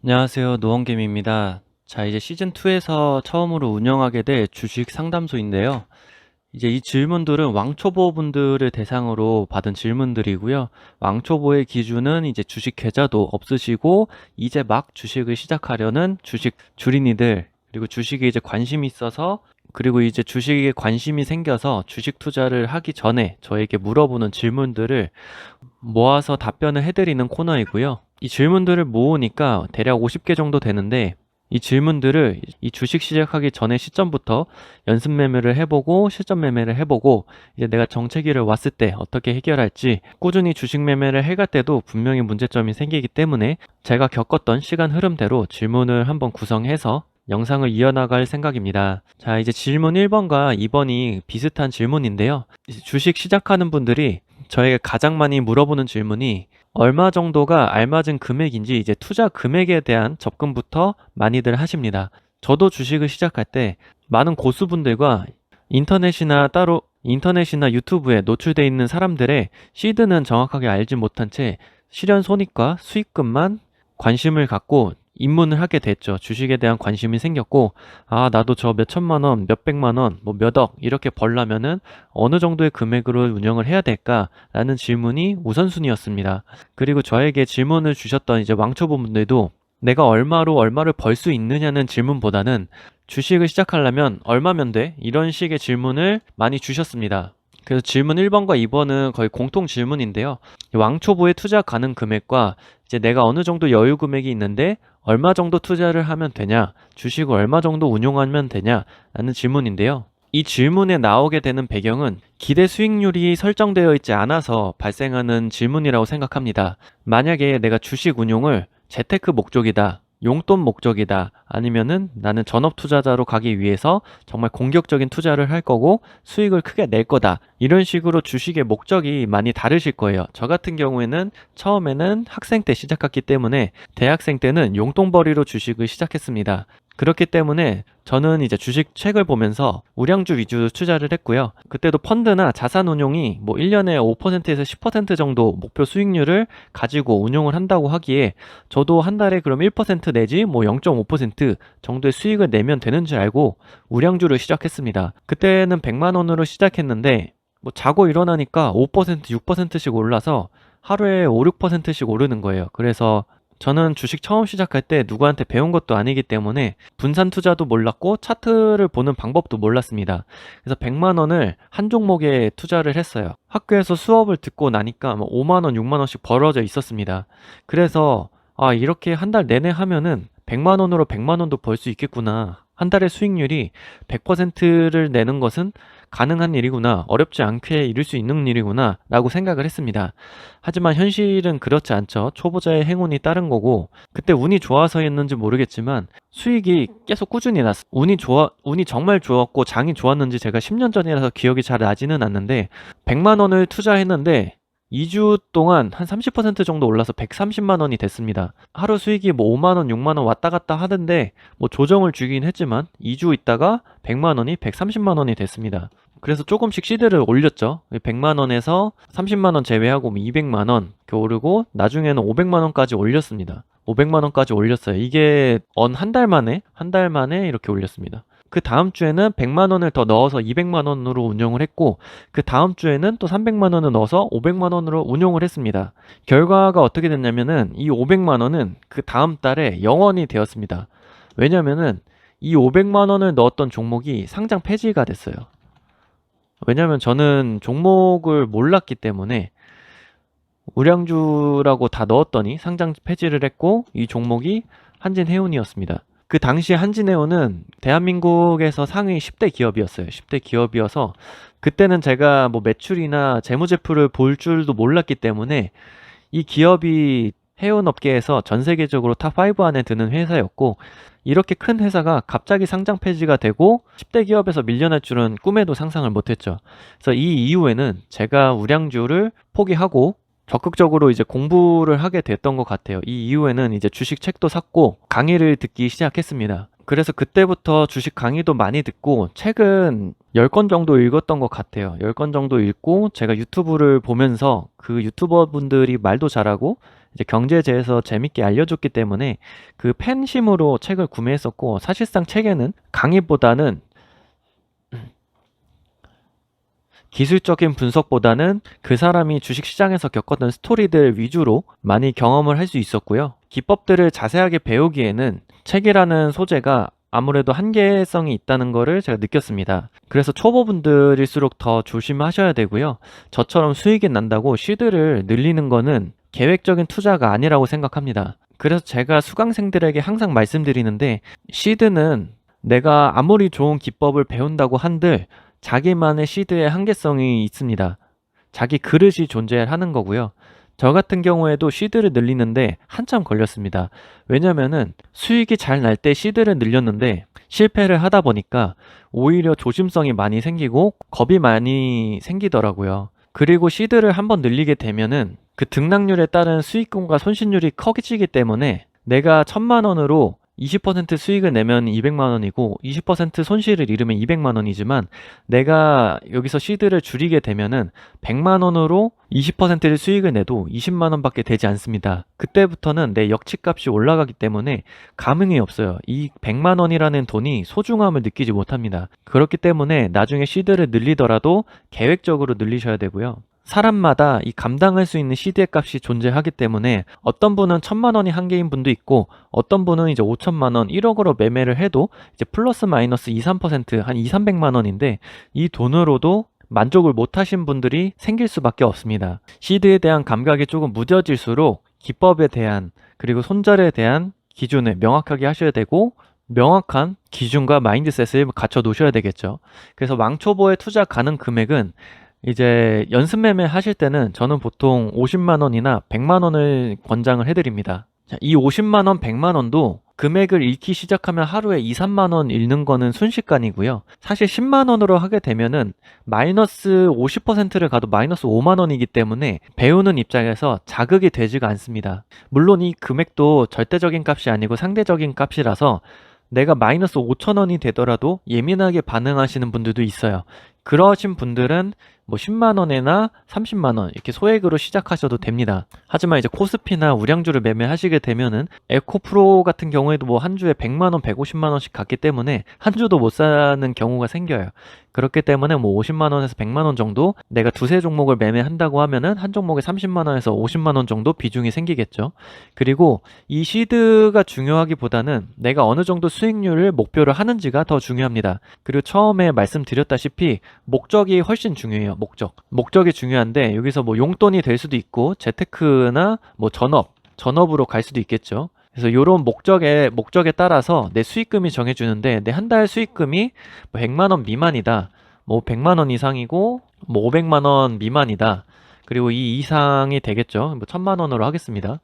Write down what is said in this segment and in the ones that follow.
안녕하세요. 노원김입니다. 자, 이제 시즌2에서 처음으로 운영하게 될 주식 상담소인데요. 이제 이 질문들은 왕초보분들을 대상으로 받은 질문들이고요. 왕초보의 기준은 이제 주식 계좌도 없으시고, 이제 막 주식을 시작하려는 주식 주린이들, 그리고 주식에 이제 관심이 있어서, 그리고 이제 주식에 관심이 생겨서 주식 투자를 하기 전에 저에게 물어보는 질문들을 모아서 답변을 해드리는 코너이고요. 이 질문들을 모으니까 대략 50개 정도 되는데 이 질문들을 이 주식 시작하기 전에 시점부터 연습 매매를 해보고 실전 매매를 해보고 이제 내가 정체기를 왔을 때 어떻게 해결할지 꾸준히 주식 매매를 해갈 때도 분명히 문제점이 생기기 때문에 제가 겪었던 시간 흐름대로 질문을 한번 구성해서 영상을 이어나갈 생각입니다. 자, 이제 질문 1번과 2번이 비슷한 질문인데요. 이제 주식 시작하는 분들이 저에게 가장 많이 물어보는 질문이 얼마 정도가 알맞은 금액인지 이제 투자 금액에 대한 접근부터 많이들 하십니다. 저도 주식을 시작할 때 많은 고수분들과 인터넷이나 유튜브에 노출되어 있는 사람들의 시드는 정확하게 알지 못한 채 실현 손익과 수익금만 관심을 갖고 입문을 하게 됐죠. 주식에 대한 관심이 생겼고, 아, 나도 저 몇천만 원, 몇백만 원, 뭐 몇억 이렇게 벌려면은 어느 정도의 금액으로 운영을 해야 될까라는 질문이 우선순위였습니다. 그리고 저에게 질문을 주셨던 이제 왕초보분들도 내가 얼마를 벌 수 있느냐는 질문보다는 주식을 시작하려면 얼마면 돼? 이런 식의 질문을 많이 주셨습니다. 그래서 질문 1번과 2번은 거의 공통 질문인데요. 왕초보의 투자 가능 금액과 이제 내가 어느 정도 여유 금액이 있는데 얼마 정도 투자를 하면 되냐, 주식을 얼마 정도 운용하면 되냐 라는 질문인데요. 이 질문에 나오게 되는 배경은 기대 수익률이 설정되어 있지 않아서 발생하는 질문이라고 생각합니다. 만약에 내가 주식 운용을 재테크 목적이다, 용돈 목적이다, 아니면은 나는 전업 투자자로 가기 위해서 정말 공격적인 투자를 할 거고 수익을 크게 낼 거다. 이런 식으로 주식의 목적이 많이 다르실 거예요. 저 같은 경우에는 처음에는 학생 때 시작했기 때문에 대학생 때는 용돈벌이로 주식을 시작했습니다. 그렇기 때문에 저는 이제 주식 책을 보면서 우량주 위주 투자를 했고요. 그때도 펀드나 자산 운용이 뭐 1년에 5%에서 10% 정도 목표 수익률을 가지고 운용을 한다고 하기에 저도 한 달에 그럼 1% 내지 뭐 0.5% 정도의 수익을 내면 되는 줄 알고 우량주를 시작했습니다. 그때는 100만 원으로 시작했는데 뭐 자고 일어나니까 5%, 6%씩 올라서 하루에 5, 6%씩 오르는 거예요. 그래서 저는 주식 처음 시작할 때 누구한테 배운 것도 아니기 때문에 분산 투자도 몰랐고 차트를 보는 방법도 몰랐습니다. 그래서 100만 원을 한 종목에 투자를 했어요. 학교에서 수업을 듣고 나니까 뭐 5만 원, 6만 원씩 벌어져 있었습니다. 그래서 아, 이렇게 한 달 내내 하면은 100만 원으로 100만 원도 벌 수 있겠구나. 한 달의 수익률이 100%를 내는 것은 가능한 일이구나. 어렵지 않게 이룰 수 있는 일이구나. 라고 생각을 했습니다. 하지만 현실은 그렇지 않죠. 초보자의 행운이 따른 거고, 그때 운이 좋아서였는지 모르겠지만, 수익이 계속 꾸준히 났어요. 운이 정말 좋았고, 장이 좋았는지 제가 10년 전이라서 기억이 잘 나지는 않는데, 100만 원을 투자했는데, 2주 동안 한 30% 정도 올라서 130만 원이 됐습니다. 하루 수익이 뭐 5만 원, 6만 원 왔다 갔다 하던데 뭐 조정을 주긴 했지만 2주 있다가 100만 원이 130만 원이 됐습니다. 그래서 조금씩 시드를 올렸죠. 100만 원에서 30만 원 제외하고 200만 원 이렇게 오르고 나중에는 500만 원까지 올렸습니다. 500만 원까지 올렸어요. 이게 한 달 만에 이렇게 올렸습니다. 그 다음 주에는 100만 원을 더 넣어서 200만 원으로 운영을 했고 그 다음 주에는 또 300만 원을 넣어서 500만 원으로 운용을 했습니다. 결과가 어떻게 됐냐면은 이 500만 원은 그 다음 달에 0원이 되었습니다. 왜냐면은 이 500만 원을 넣었던 종목이 상장 폐지가 됐어요. 왜냐면 저는 종목을 몰랐기 때문에 우량주라고 다 넣었더니 상장 폐지를 했고 이 종목이 한진해운이었습니다. 그 당시 한진해운은 대한민국에서 상위 10대 기업이었어요. 10대 기업이어서 그때는 제가 뭐 매출이나 재무제표를 볼 줄도 몰랐기 때문에 이 기업이 해운업계에서 전 세계적으로 탑5 안에 드는 회사였고 이렇게 큰 회사가 갑자기 상장 폐지가 되고 10대 기업에서 밀려날 줄은 꿈에도 상상을 못했죠. 그래서 이 이후에는 제가 우량주를 포기하고 적극적으로 이제 공부를 하게 됐던 것 같아요. 이 이후에는 이제 주식 책도 샀고 강의를 듣기 시작했습니다. 그래서 그때부터 주식 강의도 많이 듣고 책은 10권 정도 읽었던 것 같아요. 10권 정도 읽고 제가 유튜브를 보면서 그 유튜버 분들이 말도 잘하고 이제 경제지에서 재밌게 알려줬기 때문에 그 팬심으로 책을 구매했었고, 사실상 책에는 강의보다는 기술적인 분석보다는 그 사람이 주식시장에서 겪었던 스토리들 위주로 많이 경험을 할 수 있었고요. 기법들을 자세하게 배우기에는 책이라는 소재가 아무래도 한계성이 있다는 거를 제가 느꼈습니다. 그래서 초보분들일수록 더 조심하셔야 되고요. 저처럼 수익이 난다고 시드를 늘리는 거는 계획적인 투자가 아니라고 생각합니다. 그래서 제가 수강생들에게 항상 말씀드리는데, 시드는 내가 아무리 좋은 기법을 배운다고 한들 자기만의 시드의 한계성이 있습니다. 자기 그릇이 존재하는 거고요. 저 같은 경우에도 시드를 늘리는데 한참 걸렸습니다. 왜냐면은 수익이 잘 날 때 시드를 늘렸는데 실패를 하다 보니까 오히려 조심성이 많이 생기고 겁이 많이 생기더라고요. 그리고 시드를 한번 늘리게 되면은 그 등락률에 따른 수익금과 손실률이 커지기 때문에 내가 1,000만 원으로 20% 수익을 내면 200만 원이고 20% 손실을 잃으면 200만 원이지만, 내가 여기서 시드를 줄이게 되면은 100만 원으로 20%를 수익을 내도 20만 원밖에 되지 않습니다. 그때부터는 내 역치값이 올라가기 때문에 감흥이 없어요. 이 100만 원이라는 돈이 소중함을 느끼지 못합니다. 그렇기 때문에 나중에 시드를 늘리더라도 계획적으로 늘리셔야 되고요. 사람마다 이 감당할 수 있는 시드의 값이 존재하기 때문에 어떤 분은 1,000만 원이 한계인 분도 있고, 어떤 분은 이제 5천만 원, 1억으로 매매를 해도 이제 플러스 마이너스 2, 3%, 한 2, 300만 원인데 이 돈으로도 만족을 못 하신 분들이 생길 수밖에 없습니다. 시드에 대한 감각이 조금 무뎌질수록 기법에 대한, 그리고 손절에 대한 기준을 명확하게 하셔야 되고, 명확한 기준과 마인드셋을 갖춰 놓으셔야 되겠죠. 그래서 왕초보에 투자 가능 금액은 이제 연습 매매 하실 때는 저는 보통 50만 원이나 100만 원을 권장을 해드립니다. 자, 이 50만 원, 100만 원도 금액을 잃기 시작하면 하루에 2, 3만 원 잃는 거는 순식간이고요. 사실 10만 원으로 하게 되면은 마이너스 50%를 가도 마이너스 5만 원이기 때문에 배우는 입장에서 자극이 되지가 않습니다. 물론 이 금액도 절대적인 값이 아니고 상대적인 값이라서 내가 마이너스 5천 원이 되더라도 예민하게 반응하시는 분들도 있어요. 그러신 분들은 뭐 10만 원이나 30만 원 이렇게 소액으로 시작하셔도 됩니다. 하지만 이제 코스피나 우량주를 매매하시게 되면은 에코프로 같은 경우에도 뭐 한 주에 100만 원, 150만 원씩 갔기 때문에 한 주도 못 사는 경우가 생겨요. 그렇기 때문에 뭐 50만 원에서 100만 원 정도 내가 두세 종목을 매매한다고 하면은 한 종목에 30만 원에서 50만 원 정도 비중이 생기겠죠. 그리고 이 시드가 중요하기보다는 내가 어느 정도 수익률을 목표를 하는지가 더 중요합니다. 그리고 처음에 말씀드렸다시피 목적이 훨씬 중요해요. 목적이 중요한데, 여기서 뭐 용돈이 될 수도 있고 재테크나 뭐 전업으로 갈 수도 있겠죠. 그래서 이런 목적에 따라서 내 수익금이 정해주는데, 내 한 달 수익금이 뭐 100만 원 미만이다, 뭐 100만 원 이상이고 뭐 500만 원 미만이다, 그리고 이 이상이 되겠죠. 뭐 1,000만 원으로 하겠습니다.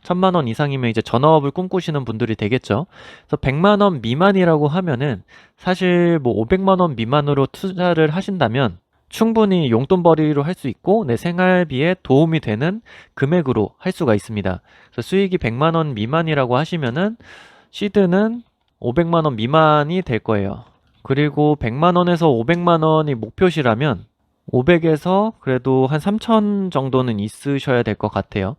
1,000만 원 이상이면 이제 전업을 꿈꾸시는 분들이 되겠죠. 그래서 100만 원 미만이라고 하면은 사실 뭐 500만 원 미만으로 투자를 하신다면 충분히 용돈벌이로 할 수 있고 내 생활비에 도움이 되는 금액으로 할 수가 있습니다. 그래서 수익이 100만 원 미만이라고 하시면은 시드는 500만 원 미만이 될 거예요. 그리고 100만 원에서 500만 원이 목표시라면 500에서 그래도 한 3천 정도는 있으셔야 될 것 같아요.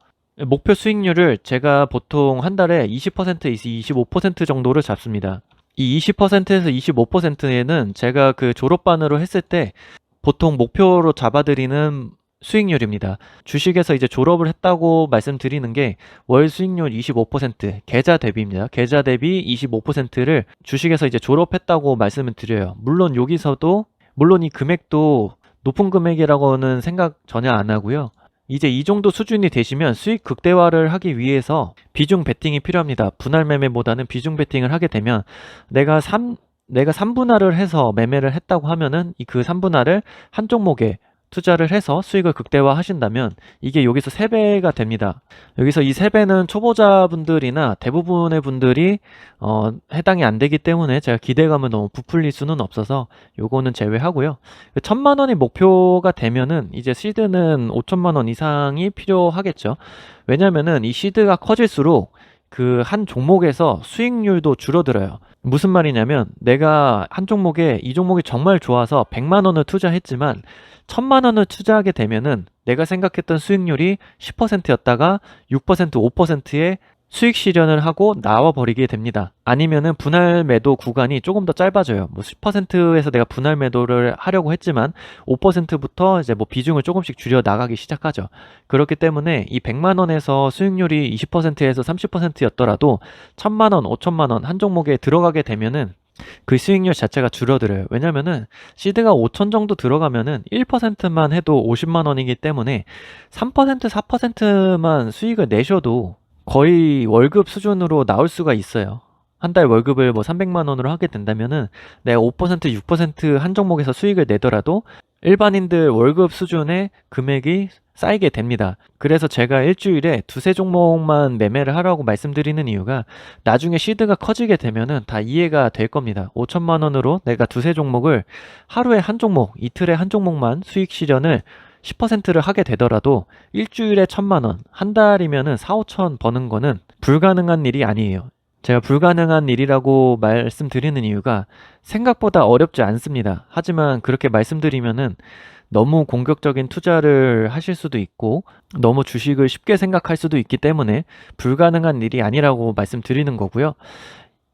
목표 수익률을 제가 보통 한 달에 20%에서 25% 정도를 잡습니다. 이 20%에서 25%에는 제가 그 졸업반으로 했을 때 보통 목표로 잡아드리는 수익률입니다. 주식에서 이제 졸업을 했다고 말씀드리는 게 월 수익률 25%, 계좌 대비입니다. 계좌 대비 25%를 주식에서 이제 졸업했다고 말씀을 드려요. 물론 이 금액도 높은 금액이라고는 생각 전혀 안 하고요. 이제 이 정도 수준이 되시면 수익 극대화를 하기 위해서 비중 베팅이 필요합니다. 분할 매매보다는 비중 베팅을 하게 되면 내가 3분할을 해서 매매를 했다고 하면은 그 3분할을 한 종목에 투자를 해서 수익을 극대화 하신다면 이게 여기서 3배가 됩니다. 여기서 이 3배는 초보자분들이나 대부분의 분들이 해당이 안 되기 때문에 제가 기대감을 너무 부풀릴 수는 없어서 요거는 제외하고요. 1,000만 원이 목표가 되면은 이제 시드는 5천만 원 이상이 필요하겠죠. 왜냐면은 이 시드가 커질수록 그 한 종목에서 수익률도 줄어들어요. 무슨 말이냐면 내가 한 종목에 이 종목이 정말 좋아서 100만 원을 투자했지만 1000만 원을 투자하게 되면은 내가 생각했던 수익률이 10%였다가 6%, 5%의 수익 실현을 하고 나와 버리게 됩니다. 아니면은 분할 매도 구간이 조금 더 짧아져요. 뭐 10%에서 내가 분할 매도를 하려고 했지만 5%부터 이제 뭐 비중을 조금씩 줄여 나가기 시작하죠. 그렇기 때문에 이 100만 원에서 수익률이 20%에서 30%였더라도 1000만 원, 5천만 원 한 종목에 들어가게 되면은 그 수익률 자체가 줄어들어요. 왜냐면은 시드가 5천 정도 들어가면은 1%만 해도 50만 원이기 때문에 3%, 4%만 수익을 내셔도 거의 월급 수준으로 나올 수가 있어요. 한 달 월급을 뭐 300만 원으로 하게 된다면은 내가 5%, 6%한 종목에서 수익을 내더라도 일반인들 월급 수준의 금액이 쌓이게 됩니다. 그래서 제가 일주일에 두세 종목만 매매를 하라고 말씀드리는 이유가 나중에 시드가 커지게 되면은 다 이해가 될 겁니다. 5천만 원으로 내가 두세 종목을 하루에 한 종목, 이틀에 한 종목만 수익 실현을 10%를 하게 되더라도 일주일에 1000만 원, 한 달이면은 4, 5천 버는 거는 불가능한 일이 아니에요. 제가 불가능한 일이라고 말씀드리는 이유가 생각보다 어렵지 않습니다. 하지만 그렇게 말씀드리면은 너무 공격적인 투자를 하실 수도 있고 너무 주식을 쉽게 생각할 수도 있기 때문에 불가능한 일이 아니라고 말씀드리는 거고요.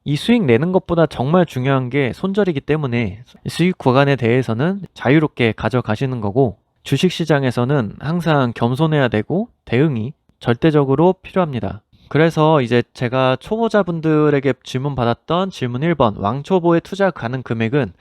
이 수익 내는 것보다 정말 중요한 게 손절이기 때문에 수익 구간에 대해서는 자유롭게 가져가시는 거고 주식시장에서는 항상 겸손해야 되고 대응이 절대적으로 필요합니다. 그래서 이제 제가 초보자분들에게 질문 받았던 질문 1번 왕초보에 투자 가능 금액은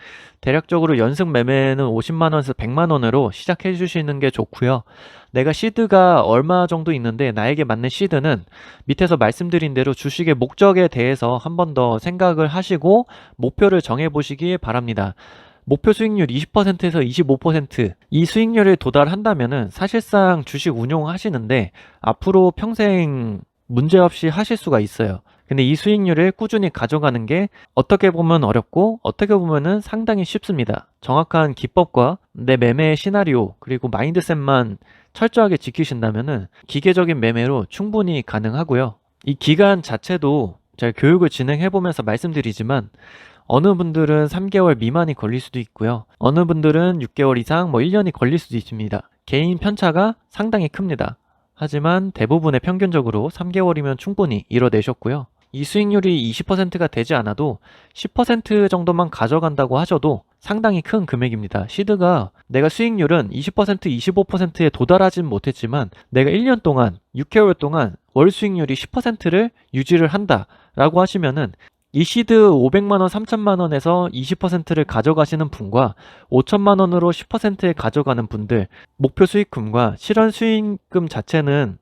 대략적으로 연습 매매는 50만 원에서 100만 원으로 시작해 주시는 게 좋고요. 내가 시드가 얼마 정도 있는데 나에게 맞는 시드는 밑에서 말씀드린 대로 주식의 목적에 대해서 한 번 더 생각을 하시고 목표를 정해 보시기 바랍니다. 목표 수익률 20%에서 25%이 수익률에 도달한다면은 사실상 주식 운용하시는데 앞으로 평생 문제없이 하실 수가 있어요. 근데 이 수익률을 꾸준히 가져가는 게 어떻게 보면 어렵고 어떻게 보면은 상당히 쉽습니다. 정확한 기법과 내 매매 시나리오 그리고 마인드셋만 철저하게 지키신다면은 기계적인 매매로 충분히 가능하고요. 이 기간 자체도 제가 교육을 진행해 보면서 말씀드리지만 어느 분들은 3개월 미만이 걸릴 수도 있고요. 어느 분들은 6개월 이상, 뭐 1년이 걸릴 수도 있습니다. 개인 편차가 상당히 큽니다. 하지만 대부분의 평균적으로 3개월이면 충분히 이뤄내셨고요. 이 수익률이 20%가 되지 않아도 10% 정도만 가져간다고 하셔도 상당히 큰 금액입니다. 시드가 내가 수익률은 20%, 25%에 도달하진 못했지만 내가 1년 동안, 6개월 동안 월 수익률이 10%를 유지를 한다 라고 하시면은 이 시드 500만 원, 3천만 원에서 20%를 가져가시는 분과 5천만 원으로 10%에 가져가는 분들 목표 수익금과 실현 수익금 자체는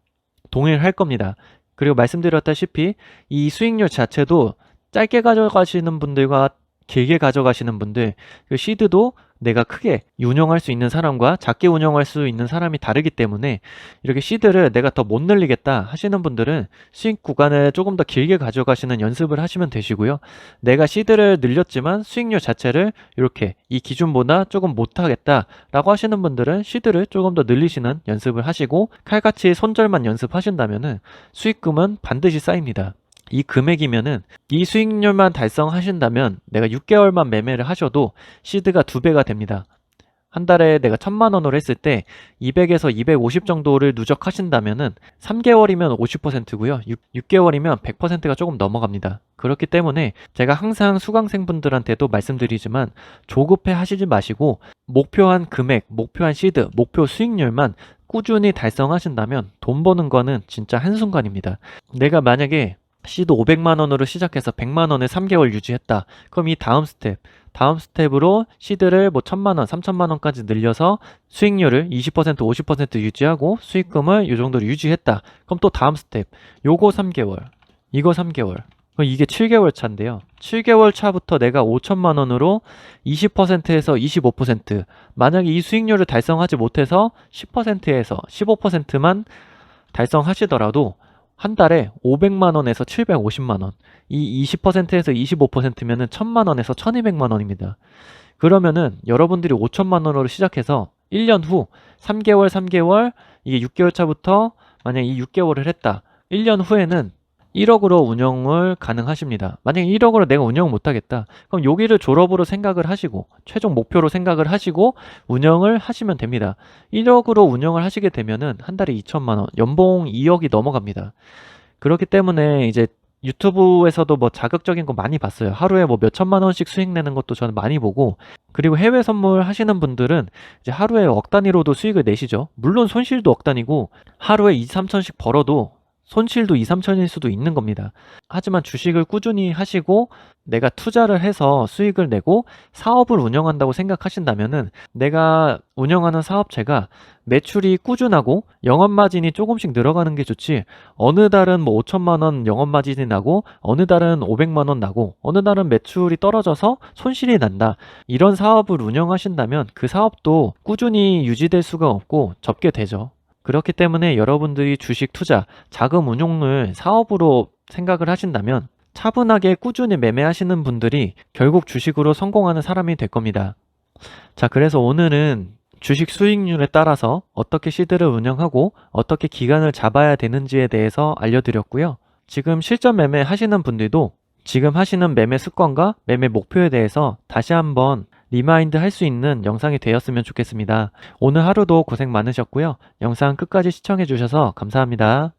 동일할 겁니다. 그리고 말씀드렸다시피 이 수익률 자체도 짧게 가져가시는 분들과 길게 가져가시는 분들 그 시드도 내가 크게 운영할 수 있는 사람과 작게 운영할 수 있는 사람이 다르기 때문에 이렇게 시드를 내가 더 못 늘리겠다 하시는 분들은 수익 구간을 조금 더 길게 가져가시는 연습을 하시면 되시고요. 내가 시드를 늘렸지만 수익률 자체를 이렇게 이 기준보다 조금 못하겠다 라고 하시는 분들은 시드를 조금 더 늘리시는 연습을 하시고 칼같이 손절만 연습하신다면 수익금은 반드시 쌓입니다. 이 금액이면은 이 수익률만 달성하신다면 내가 6개월만 매매를 하셔도 시드가 2배가 됩니다. 한 달에 내가 1000만 원으로 했을 때 200에서 250 정도를 누적하신다면은 3개월이면 50%고요. 6개월이면 100%가 조금 넘어갑니다. 그렇기 때문에 제가 항상 수강생분들한테도 말씀드리지만 조급해 하시지 마시고 목표한 금액, 목표한 시드, 목표 수익률만 꾸준히 달성하신다면 돈 버는 거는 진짜 한순간입니다. 내가 만약에 시드 500만 원으로 시작해서 100만 원을 3개월 유지했다. 그럼 이 다음 스텝으로 시드를 뭐 1000만 원, 3000만 원까지 늘려서 수익률을 20%, 50% 유지하고 수익금을 이 정도로 유지했다. 그럼 또 다음 스텝. 요거 3개월. 이거 3개월. 그럼 이게 7개월 차인데요. 7개월 차부터 내가 5천만 원으로 20%에서 25%. 만약에 이 수익률을 달성하지 못해서 10%에서 15%만 달성하시더라도 한 달에 500만 원에서 750만 원. 이 20%에서 25%면은 1000만 원에서 1200만 원입니다. 그러면은 여러분들이 5천만 원으로 시작해서 1년 후 3개월 이게 6개월 차부터 만약 이 6개월을 했다. 1년 후에는 1억으로 운영을 가능하십니다. 만약에 1억으로 내가 운영 못하겠다. 그럼 여기를 졸업으로 생각을 하시고 최종 목표로 생각을 하시고 운영을 하시면 됩니다. 1억으로 운영을 하시게 되면은 한 달에 2천만 원, 연봉 2억이 넘어갑니다. 그렇기 때문에 이제 유튜브에서도 뭐 자극적인 거 많이 봤어요. 하루에 뭐 몇 천만 원씩 수익 내는 것도 저는 많이 보고, 그리고 해외 선물 하시는 분들은 이제 하루에 억 단위로도 수익을 내시죠. 물론 손실도 억 단위고 하루에 2, 3천씩 벌어도 손실도 2, 3천일 수도 있는 겁니다. 하지만 주식을 꾸준히 하시고 내가 투자를 해서 수익을 내고 사업을 운영한다고 생각하신다면은, 내가 운영하는 사업체가 매출이 꾸준하고 영업 마진이 조금씩 늘어가는 게 좋지, 어느 달은 뭐 5천만 원 영업 마진이 나고 어느 달은 500만 원 나고 어느 달은 매출이 떨어져서 손실이 난다, 이런 사업을 운영하신다면 그 사업도 꾸준히 유지될 수가 없고 접게 되죠. 그렇기 때문에 여러분들이 주식 투자, 자금 운용을 사업으로 생각을 하신다면 차분하게 꾸준히 매매하시는 분들이 결국 주식으로 성공하는 사람이 될 겁니다. 자, 그래서 오늘은 주식 수익률에 따라서 어떻게 시드를 운영하고 어떻게 기간을 잡아야 되는지에 대해서 알려드렸고요. 지금 실전 매매 하시는 분들도 지금 하시는 매매 습관과 매매 목표에 대해서 다시 한번 리마인드 할 수 있는 영상이 되었으면 좋겠습니다. 오늘 하루도 고생 많으셨고요. 영상 끝까지 시청해 주셔서 감사합니다.